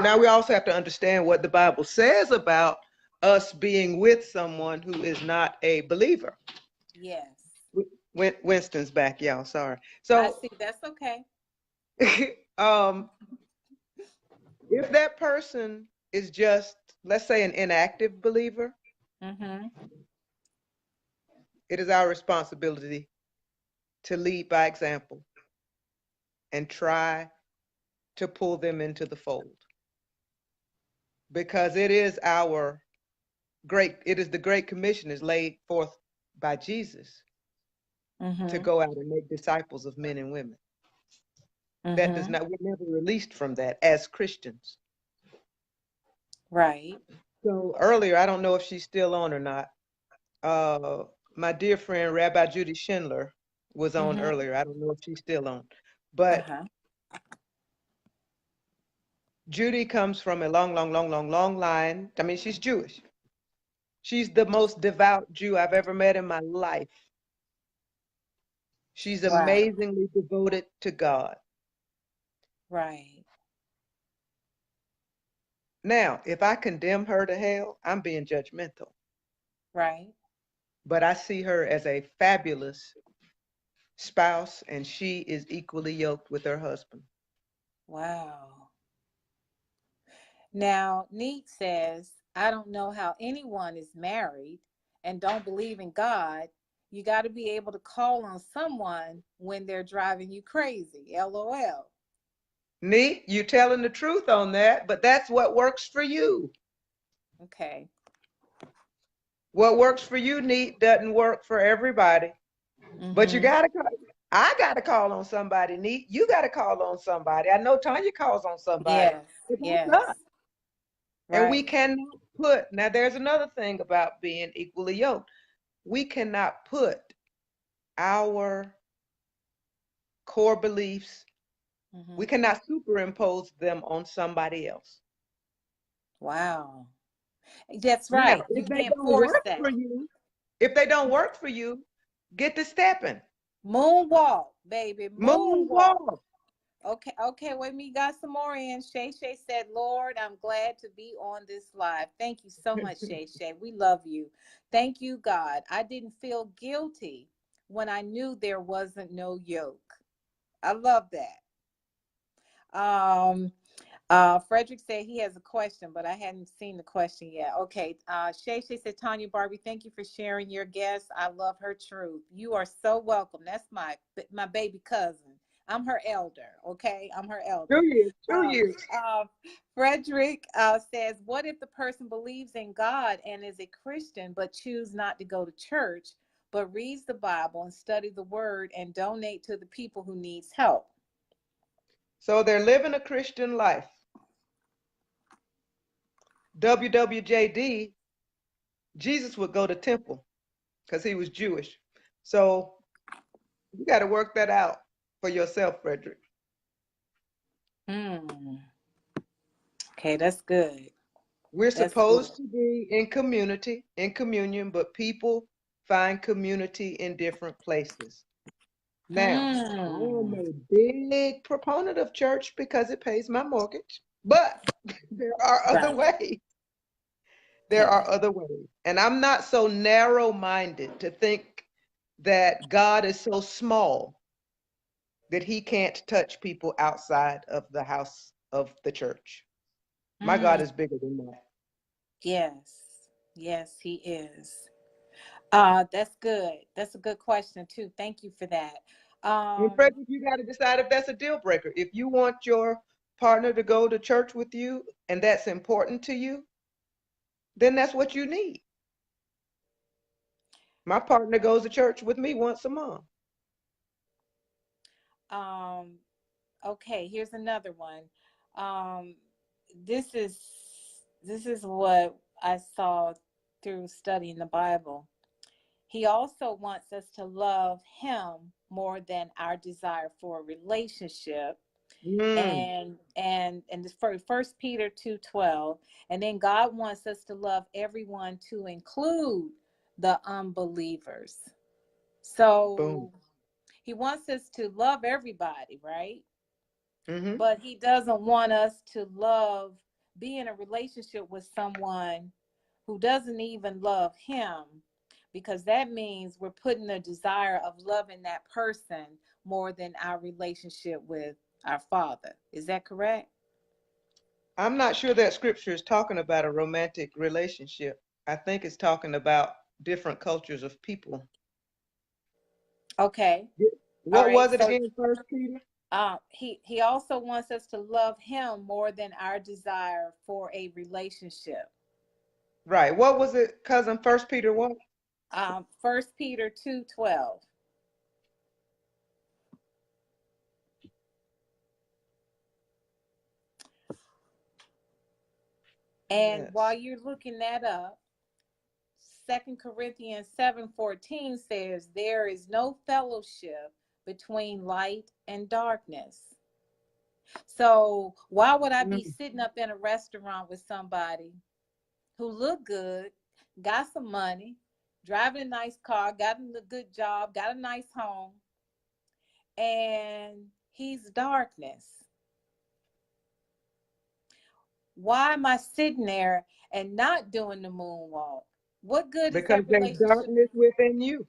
B: now we also have to understand what the Bible says about us being with someone who is not a believer.
A: Yes.
B: Winston's back, y'all. Sorry.
A: I
B: So,
A: see. That's okay.
B: um, if that person is just, let's say, an inactive believer,
A: Mm-hmm.
B: it is our responsibility to lead by example and try to pull them into the fold because it is the great commission is laid forth by Jesus to
A: Mm-hmm.
B: go out and make disciples of men and women. That does
A: Mm-hmm.
B: not, we're never released from that as Christians.
A: Right.
B: So earlier, I don't know if she's still on or not. Uh, my dear friend Rabbi Judy Schindler was on
A: Mm-hmm.
B: earlier. I don't know if she's still on, but
A: Uh-huh.
B: Judy comes from a long, long, long, long, long line. I mean, she's Jewish. She's the most devout Jew I've ever met in my life. She's
A: Wow.
B: amazingly devoted to God.
A: Right.
B: Now, if I condemn her to hell, I'm being judgmental.
A: Right.
B: But I see her as a fabulous spouse, and she is equally yoked with her husband.
A: Wow. Now, Neat says, I don't know how anyone is married and don't believe in God. You got to be able to call on someone when they're driving you crazy. LOL.
B: Neat, you telling the truth on that, but that's what works for you.
A: Okay.
B: What works for you, Neat, doesn't work for everybody. But you
A: Mm-hmm.
B: gotta call. I gotta call on somebody, Neat. You gotta call on somebody. I know Tanya calls on somebody.
A: Yes.
B: But that's us.
A: Yes.
B: And we
A: Right.
B: cannot put, now there's another thing about being equally yoked. We cannot put our core beliefs,
A: Mm-hmm.
B: we cannot superimpose them on somebody else.
A: Wow. That's
B: Now,
A: right. You
B: if they
A: can't
B: don't
A: force
B: work
A: that.
B: for you, if they don't work for you, get to stepping.
A: Moonwalk, baby. Moonwalk.
B: Moonwalk.
A: Okay, okay, wait, me got some more in. Shay Shay said, Lord, I'm glad to be on this live. Thank you so much, Shay Shay. We love you. Thank you, God. I didn't feel guilty when I knew there wasn't no yoke. I love that. Frederick said he has a question, but I hadn't seen the question yet. Okay. Shay Shay said, Tanya Barbee, thank you for sharing your guest. I love her truth. You are so welcome. That's my baby cousin. I'm her elder. Okay. I'm her elder.
B: 2 years, two
A: Um,
B: years.
A: Frederick says, what if the person believes in God and is a Christian, but choose not to go to church, but reads the Bible and study the word and donate to the people who needs help?
B: So they're living a Christian life. WWJD, Jesus would go to temple because he was Jewish. So you got to work that out for yourself, Frederick.
A: Hmm. Okay, that's good.
B: We're
A: That's good.
B: supposed to be in community, in communion, but people find community in different places. Now, I am
A: Hmm.
B: a big proponent of church because it pays my mortgage, but there are other
A: Right.
B: ways. There are
A: Okay.
B: other ways. And I'm not so narrow-minded to think that God is so small that he can't touch people outside of the house of the church. My God
A: Mm.
B: is bigger than that.
A: Yes. Yes, he is. That's good. That's a good question too. Thank you for that.
B: And
A: Um,
B: Frederick, you got to decide if that's a deal breaker. If you want your partner to go to church with you and that's important to you, then that's what you need. My partner goes to church with me once a month.
A: um, okay, here's another one. Um, this is this is what I saw through studying the Bible. He also wants us to love him more than our desire for a relationship.
B: Mm,
A: And this First Peter 2:12. And then God wants us to love everyone, to include the unbelievers.
B: boom.
A: So he wants us to love everybody, right?
B: Hmm.
A: But he doesn't want us to be in a relationship with someone who doesn't even love him, because that means we're putting the desire of loving that person more than our relationship with our Father. Is that correct?
B: I'm not sure that scripture is talking about a romantic relationship. I think it's talking about different cultures of people.
A: Okay. All
B: What
A: right.
B: was it
A: So
B: again, First Peter?
A: he also wants us to love him more than our desire for a relationship.
B: Right. What was it, cousin? First Peter what?
A: First Peter 2:12. And while
B: Yes.
A: you're looking that up, Second Corinthians 7:14 says there is no fellowship between light and darkness. So why would I be
B: Mm.
A: sitting up in a restaurant with somebody who look good, got some money, driving a nice car, got a good job, got a nice home, and he's darkness? Why am I sitting there and not doing the moonwalk? What good is
B: Because
A: that
B: there's
A: relationship?
B: darkness within you.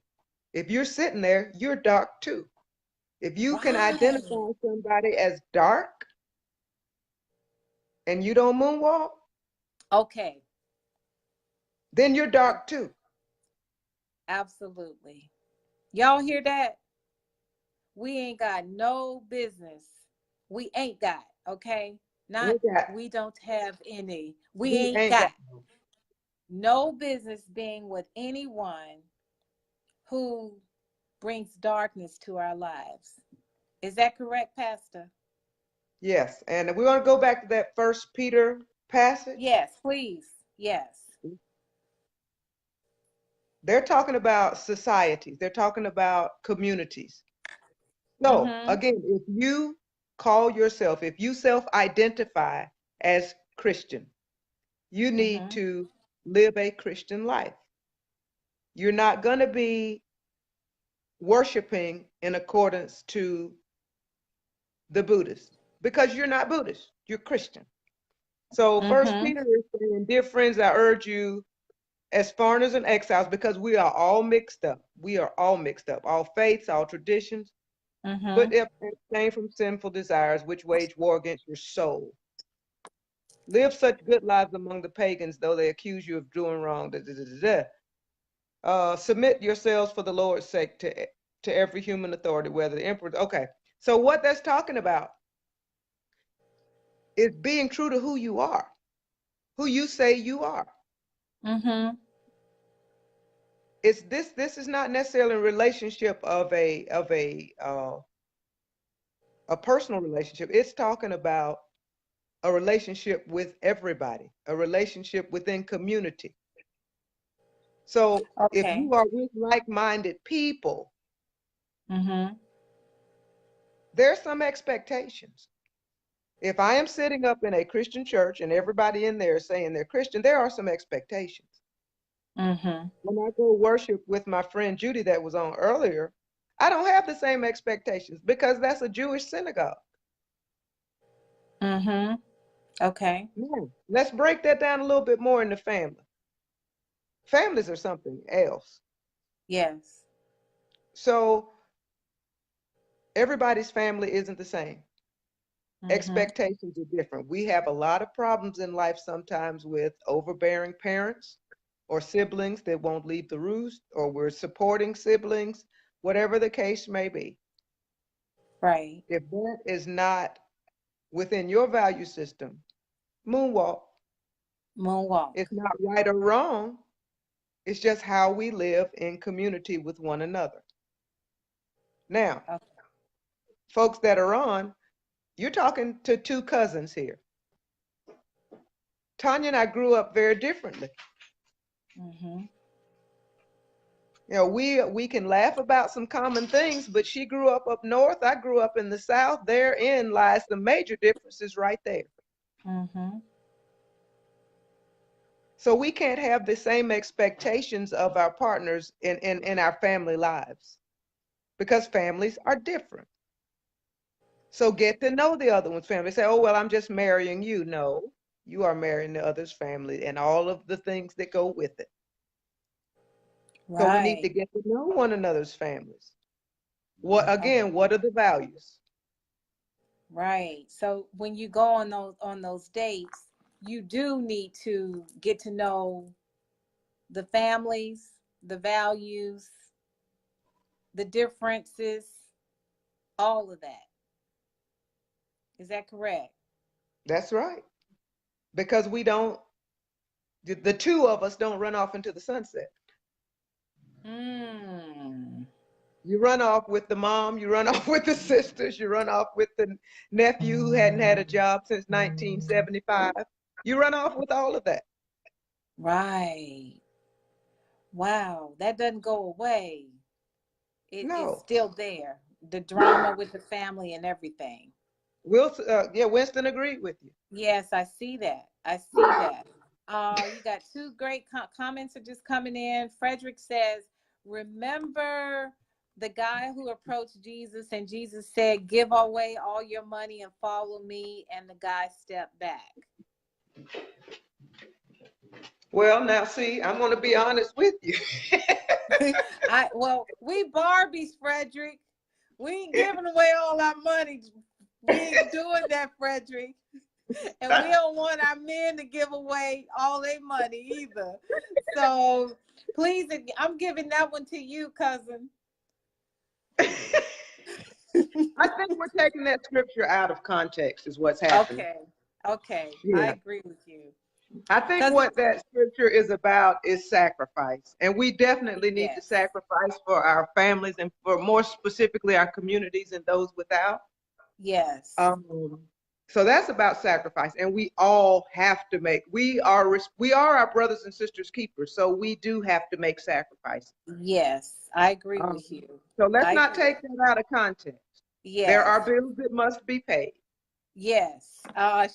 B: If you're sitting there, you're dark too. If you can
A: Right.
B: identify somebody as dark and you don't moonwalk,
A: Okay.
B: then you're dark too.
A: Absolutely. Y'all hear that? We ain't got no business. We ain't got, okay? Not
B: Ain't got,
A: we don't have any. We
B: we
A: ain't
B: ain't got.
A: got no business being with anyone who brings darkness to our lives. Is that correct, Pastor?
B: Yes, and we want to go back to that First Peter passage.
A: Yes, please. Yes.
B: They're talking about societies. They're talking about communities. So
A: Mm-hmm.
B: again, if you call yourself, if you self-identify as Christian, you need
A: Mm-hmm.
B: to live a Christian life. You're not going to be worshiping in accordance to the Buddhists because you're not Buddhist, you're Christian. So First
A: Mm-hmm.
B: Peter is saying, dear friends, I urge you as foreigners and exiles, because we are all mixed up. We are all mixed up, all faiths, all traditions,
A: Mm-hmm.
B: but if abstain from sinful desires which wage war against your soul. Live such good lives among the pagans, though they accuse you of doing wrong. Da, da, da, da, da. Submit yourselves for the Lord's sake to every human authority, whether the emperor. Okay, so what that's talking about is being true to who you are, who you say you are.
A: Mm-hmm.
B: It's this. This is not necessarily a relationship of a personal relationship. It's talking about a relationship with everybody, a relationship within community. So if
A: Okay.
B: you are with like-minded people,
A: Mm-hmm.
B: there's some expectations. If I am sitting up in a Christian church and everybody in there is saying they're Christian, there are some expectations.
A: Mm-hmm.
B: When I go worship with my friend Judy that was on earlier, I don't have the same expectations because that's a Jewish synagogue.
A: Mm-hmm. Okay.
B: Now, let's break that down a little bit more in the family. Families are something else.
A: Yes.
B: So everybody's family isn't the same.
A: Mm-hmm.
B: Expectations are different. We have a lot of problems in life sometimes with overbearing parents or siblings that won't leave the roost, or we're supporting siblings, whatever the case may be.
A: Right.
B: If that is not within your value system, moonwalk.
A: Moonwalk.
B: It's not right or wrong. It's just how we live in community with one another. Now,
A: Okay.
B: folks that are on, you're talking to two cousins here. Tanya and I grew up very differently.
A: Mm-hmm.
B: You know, we can laugh about some common things, but she grew up north. I grew up in the south. Therein lies the major differences right there.
A: Mm-hmm.
B: So we can't have the same expectations of our partners in our family lives because families are different. So get to know the other one's family. Say, oh, well, I'm just marrying you. No, you are marrying the other's family and all of the things that go with it. So we need to
A: Right.
B: get to know one another's families. What
A: Okay.
B: again, what are the values?
A: Right. So when you go on those dates, you do need to get to know the families, the values, the differences, all of that. Is that correct?
B: That's right. Because we don't, the two of us don't run off into the sunset.
A: Mm.
B: You run off with the mom, you run off with the sisters, you run off with the nephew who hadn't had a job since 1975. You run off with all of that.
A: Right. Wow. That doesn't go away. It's
B: No,
A: still there. The drama with the family and everything.
B: Winston agreed with you.
A: Yes, I see that. I see that. You got two great comments are just coming in. Frederick says, remember the guy who approached Jesus and Jesus said, give away all your money and follow me. And the guy stepped back.
B: Well, now see, I'm going to be honest with you.
A: We Barbies, Frederick. We ain't giving away all our money. We ain't doing that, Frederick. And we don't want our men to give away all their money either. So please, I'm giving that one to you, cousin.
B: I think we're taking that scripture out of context is what's happening.
A: Okay.
B: Yeah.
A: I agree with you.
B: I think what that scripture is about is sacrifice. And we definitely need to sacrifice for our families and for more specifically our communities and those without.
A: Yes.
B: So that's about sacrifice. And we all have to we are our brothers and sisters keepers. So we do have to make sacrifices.
A: Yes, I agree with you.
B: So let's not take that out of context.
A: Yes.
B: There are bills that must be paid.
A: Yes.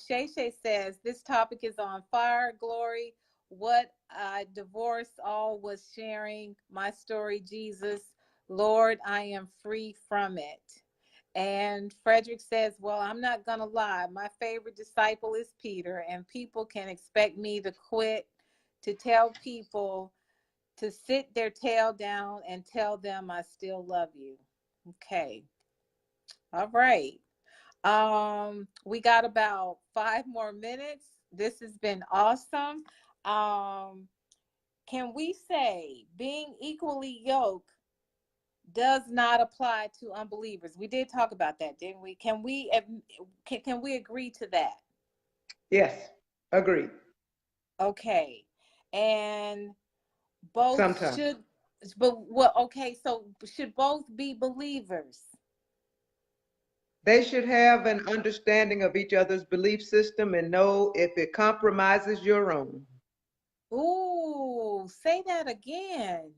A: Shay says, this topic is on fire, Glory. What I divorced all was sharing my story, Jesus. Lord, I am free from it. And Frederick says, well, I'm not going to lie. My favorite disciple is Peter, and people can expect me to quit, to tell people to sit their tail down and tell them I still love you. Okay. All right. We got about 5 more minutes. This has been awesome. Can we say being equally yoked does not apply to unbelievers? We did talk about that, didn't we? Can we agree to that?
B: Yes, agreed.
A: Okay. And both
B: sometimes
A: should, but what? Okay, so should both be believers?
B: They should have an understanding of each other's belief system and know if it compromises your own.
A: Ooh, say that again.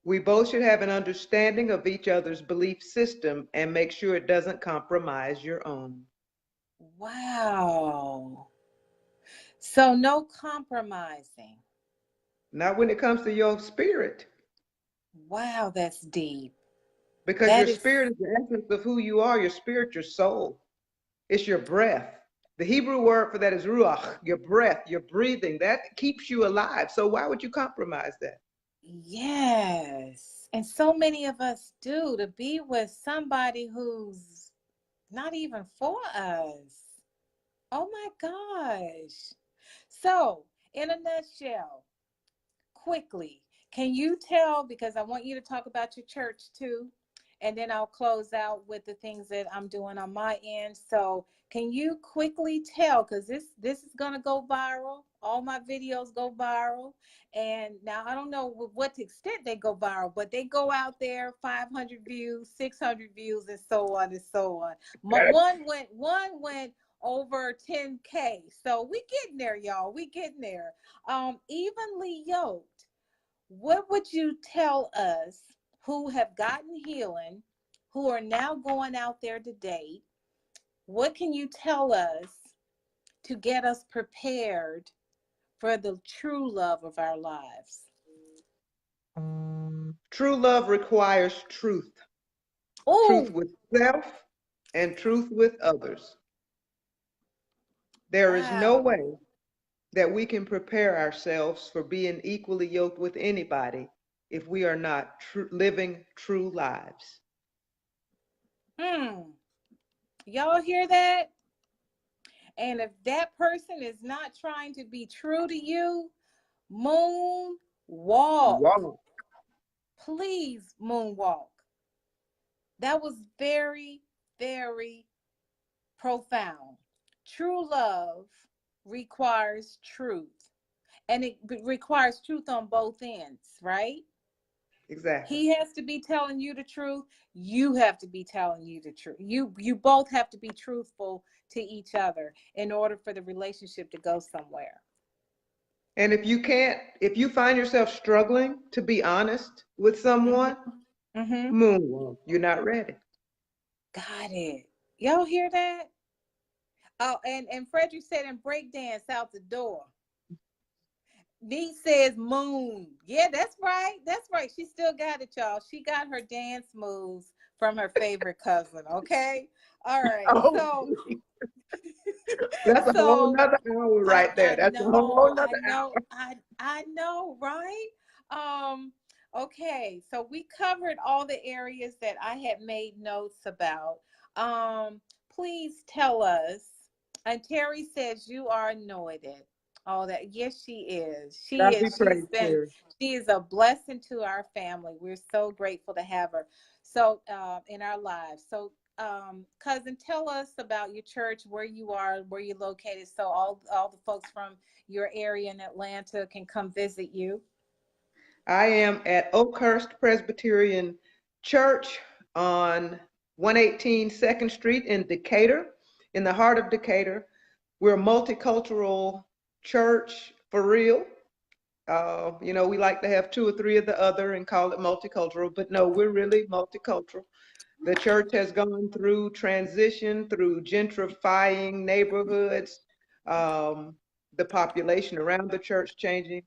B: We both should have an understanding of each other's belief system and make sure it doesn't compromise your own.
A: Wow. So no compromising.
B: Not when it comes to your spirit.
A: Wow, that's deep.
B: Because your spirit is the essence of who you are, your spirit, your soul. It's your breath. The Hebrew word for that is ruach, your breath, your breathing. That keeps you alive. So why would you compromise that?
A: Yes. And so many of us do, to be with somebody who's not even for us. Oh my gosh. So, in a nutshell, quickly, can you tell, because I want you to talk about your church too, and then I'll close out with the things that I'm doing on my end. So can you quickly tell, because this is going to go viral. All my videos go viral. And now I don't know what extent they go viral, but they go out there, 500 views, 600 views, and so on and so on. One went over 10K. So we getting there, y'all. We getting there. Evenly yoked. What would you tell us who have gotten healing, who are now going out there to date? What can you tell us to get us prepared for the true love of our lives?
B: True love requires truth.
A: Ooh.
B: Truth with self and truth with others. There is no way that we can prepare ourselves for being equally yoked with anybody if we are not living true lives.
A: Y'all hear that? And if that person is not trying to be true to you, moonwalk.
B: Wow.
A: Please moonwalk. That was very, very profound. True love requires truth. And it requires truth on both ends, right?
B: Exactly.
A: He has to be telling you the truth. You have to be telling you the truth. You both have to be truthful to each other in order for the relationship to go somewhere.
B: And if you find yourself struggling to be honest with someone, moonwalk, you're not ready.
A: Got it. Y'all hear that? Oh, and Frederick said, and break dance out the door. Neat says moon. Yeah, that's right. That's right. She still got it, y'all. She got her dance moves from her favorite cousin. Okay. All right.
B: Oh,
A: So
B: that's a whole
A: so
B: nother hour
A: I
B: right there.
A: I
B: That's a whole
A: know,
B: nother
A: I know, right? Okay, so we covered all the areas that I had made notes about. Um, please tell us. And Terry says you are anointed. Oh, that yes, she is. She
B: God be
A: is. She's
B: praised,
A: been.
B: Terry.
A: She is a blessing to our family. We're so grateful to have her. So, in our lives. So, cousin, tell us about your church, where you are, where you're located, so all the folks from your area in Atlanta can come visit you.
B: I am at Oakhurst Presbyterian Church on 118 Second Street in Decatur, in the heart of Decatur. We're a multicultural church for real. We like to have two or three of the other and call it multicultural, but no, we're really multicultural. The church has gone through transition, through gentrifying neighborhoods, um, the population around the church changing,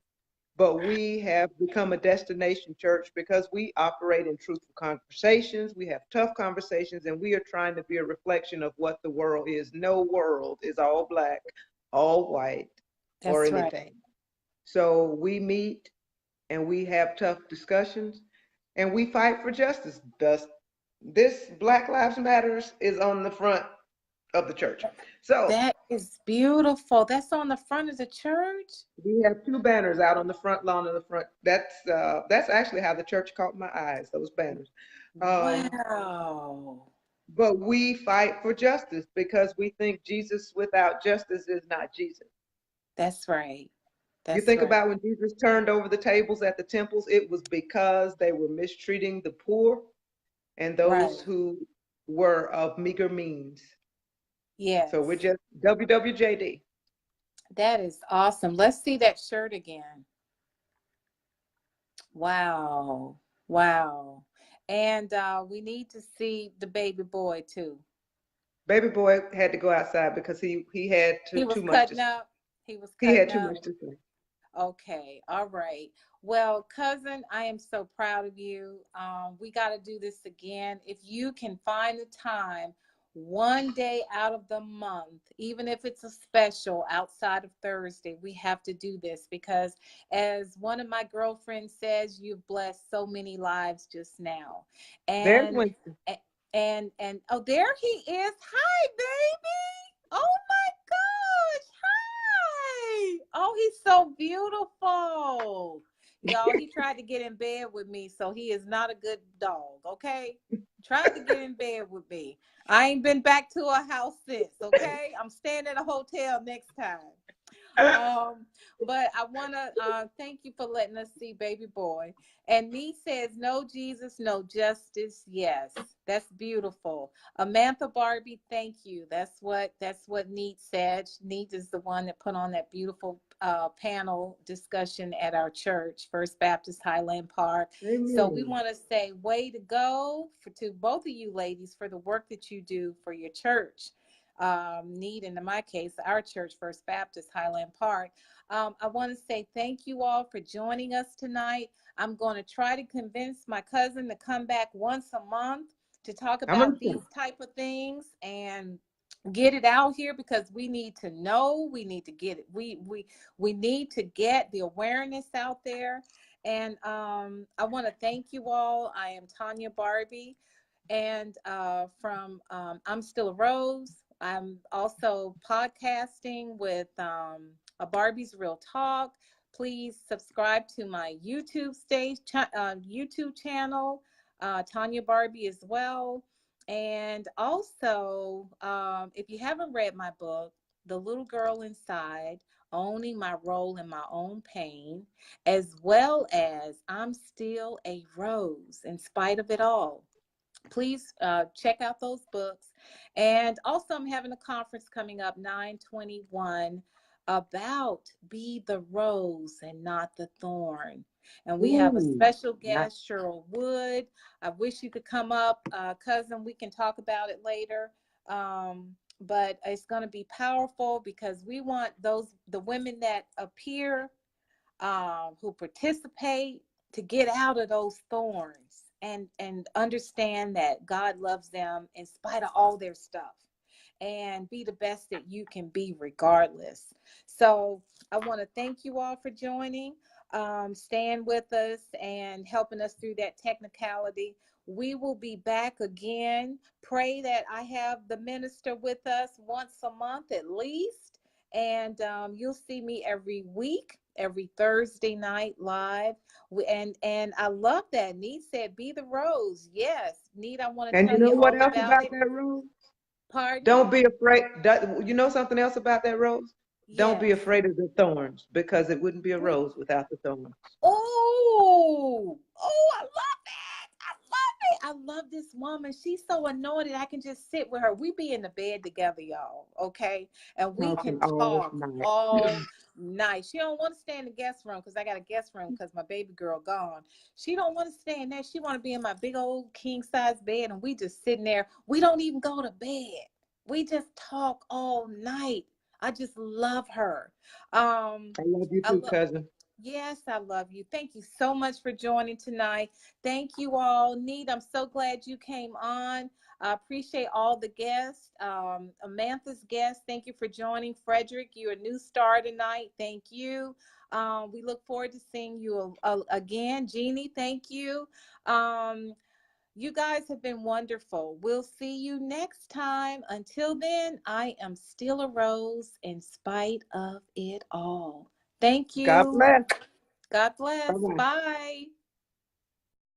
B: but we have become a destination church because we operate in truthful conversations. We have tough conversations, and we are trying to be a reflection of what the world is. No world is all black, all white, or
A: That's
B: anything.
A: right.
B: So we meet and we have tough discussions and we fight for justice. Thus, this Black Lives Matters is on the front of the church. So
A: That is beautiful. That's on the front of the church.
B: we have two banners out on the front lawn of the front. That's actually how the church caught my eyes, those banners. Um,
A: Wow.
B: but we fight for justice because we think Jesus without justice is not Jesus.
A: That's right.
B: You
A: That's
B: think
A: right.
B: about when Jesus turned over the tables at the temples, it was because they were mistreating the poor and those
A: Right.
B: who were of meager means. So we're
A: Yes.
B: just WWJD.
A: That is awesome. Let's see that shirt again. Wow. Wow. And we need to see the baby boy too.
B: Baby boy had to go outside because he had
A: He was
B: too much to
A: cutting
B: say.
A: up. He was
B: He had
A: cutting
B: too
A: up.
B: much to say.
A: Okay, all right. Well, cousin, I am so proud of you. We got to do this again. If you can find the time, one day out of the month, even if it's a special outside of Thursday, we have to do this because, as one of my girlfriends says, you've blessed so many lives just now.
B: There's
A: And
B: Winston.
A: and oh, there he is. Hi, baby. Oh my gosh. Hi. Oh, he's so beautiful. Y'all, he tried to get in bed with me, so he is not a good dog, okay? Tried to get in bed with me. I ain't been back to a house since, okay? I'm staying at a hotel next time. Um, but I want to thank you for letting us see baby boy. And Nee says, no Jesus, no justice. Yes, that's beautiful. Amantha Barbee, thank you. That's what Neat said. Neat is the one that put on that beautiful panel discussion at our church, First Baptist Highland Park. So we
B: Amen.
A: want to say, way to go to both of you ladies for the work that you do for your church. Need, and in my case, our church, First Baptist Highland Park. I want to say thank you all for joining us tonight. I'm going to try to convince my cousin to come back once a month to talk
B: I'm gonna
A: about
B: say,
A: these type of things and get it out here because we need to know, we need to get it, we need to get the awareness out there. And I want to thank you all. I am Tanya Barbee, and from I'm Still a Rose. I'm also podcasting with a Barbie's Real Talk. Please subscribe to my YouTube channel, Tanya Barbee as well. And also, if you haven't read my book, The Little Girl Inside, Owning My Role in My Own Pain, as well as I'm Still a Rose in Spite of It All, please check out those books. And also, I'm having a conference coming up 9/21 about Be the Rose and Not the Thorn. And we have a
B: ooh,
A: special
B: nice.
A: guest, Cheryl Wood. I wish you could come up, cousin. We can talk about it later. But it's going to be powerful because we want the women that appear, who participate, to get out of those thorns and understand that God loves them in spite of all their stuff, and be the best that you can be regardless. So I want to thank you all for joining, staying with us and helping us through that technicality. We will be back again. Pray that I have the minister with us once a month at least. And you'll see me every week, every Thursday night live. And I love that. Need said, "Be the rose." Yes, Need. I want to
B: And you
A: tell
B: know
A: you
B: what
A: all
B: else
A: about
B: about
A: it.
B: that, Rose?
A: Pardon?
B: Don't be afraid. You know something else about that rose? Don't be
A: Yes.
B: afraid of the thorns, because it wouldn't be a
A: We
B: rose without the thorns.
A: I love it. I love it. I love this woman. She's so anointed. I can just sit with her. We be in the bed together, y'all. Okay. And we
B: Talking
A: can
B: all
A: talk
B: night.
A: all night. She don't want to stay in the guest room because I got a guest room because my baby girl gone. She don't want to stay in there. She want to be in my big old king size bed, and we just sitting there. We don't even go to bed. We just talk all night. I just love her.
B: I love you
A: I
B: too,
A: love
B: cousin.
A: Yes, I love you. Thank you so much for joining tonight. Thank you all. Need, I'm so glad you came on. I appreciate all the guests. Amantha's guest, thank you for joining. Frederick, you're a new star tonight. Thank you. We look forward to seeing you again. Jeannie, thank you. Um, you guys have been wonderful. We'll see you next time. Until then, I am still a rose in spite of it all. Thank
B: God
A: you.
B: bless.
A: God
B: Bye
A: bless.
B: bye.
A: Bye.